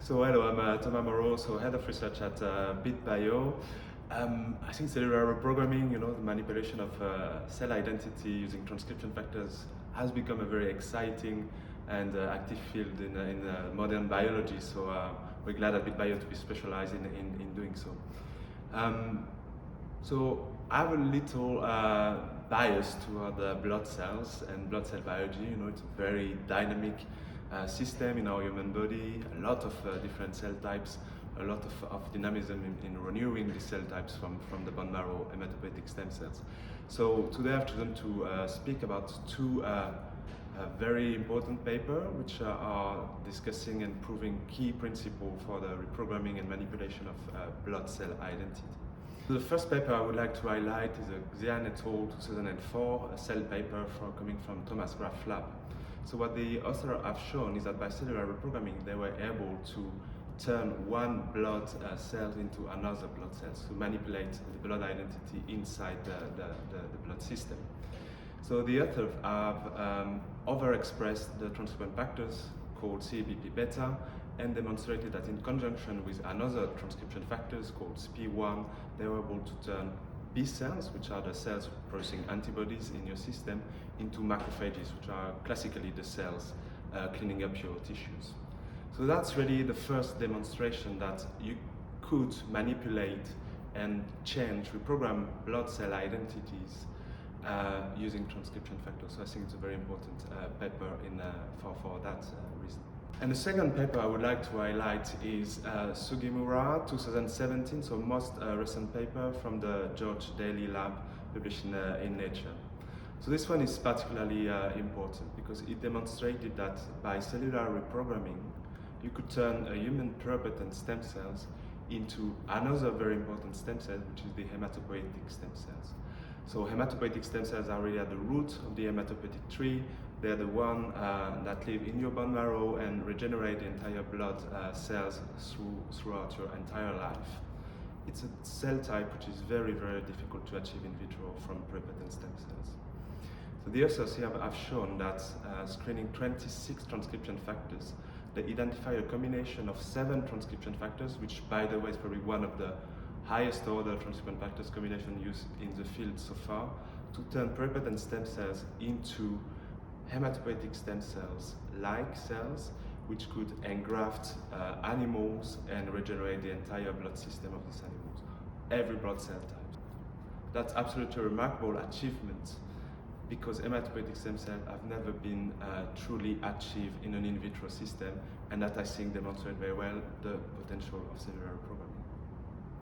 So hello, I'm Thomas Moreau, so head of research at bit.bio. I think cellular reprogramming, the manipulation of cell identity using transcription factors has become a very exciting and active field in modern biology. So we're glad at bit.bio to be specialized in doing so. So I have a little bias toward blood cells and blood cell biology. It's a very dynamic system in our human body, a lot of different cell types, a lot of dynamism in renewing these cell types from the bone marrow hematopoietic stem cells. So today I've chosen to speak about two very important papers which are discussing and proving key principles for the reprogramming and manipulation of blood cell identity. The first paper I would like to highlight is a Xie et al. 2004 a cell paper coming from Thomas Graf lab. So what the authors have shown is that by cellular reprogramming they were able to turn one blood cell into another blood cell, to manipulate the blood identity inside the blood system. So the authors have overexpressed the transcription factors called CABP beta and demonstrated that in conjunction with another transcription factors called SP1, they were able to turn B cells, which are the cells producing antibodies in your system, into macrophages, which are classically the cells cleaning up your tissues. So that's really the first demonstration that you could manipulate and change, reprogram blood cell identities using transcription factors. So I think it's a very important paper for that reason. And the second paper I would like to highlight is Sugimura 2017, so most recent paper from the Q Daley lab published in Nature. So this one is particularly important because it demonstrated that by cellular reprogramming you could turn a human pluripotent stem cells into another very important stem cell, which is the hematopoietic stem cells. So hematopoietic stem cells are really at the root of the hematopoietic tree. They're the one that live in your bone marrow and regenerate the entire blood cells throughout your entire life. It's a cell type which is very, very difficult to achieve in vitro from pluripotent stem cells. So the authors here have shown that screening 26 transcription factors, they identify a combination of 7 transcription factors, which by the way is probably one of the highest order transcription factors combination used in the field so far, to turn pluripotent stem cells into hematopoietic stem cells like cells which could engraft animals and regenerate the entire blood system of these animals, every blood cell type. That's absolutely a remarkable achievement because hematopoietic stem cells have never been truly achieved in an in vitro system, and that I think demonstrates very well the potential of cellular reprogramming.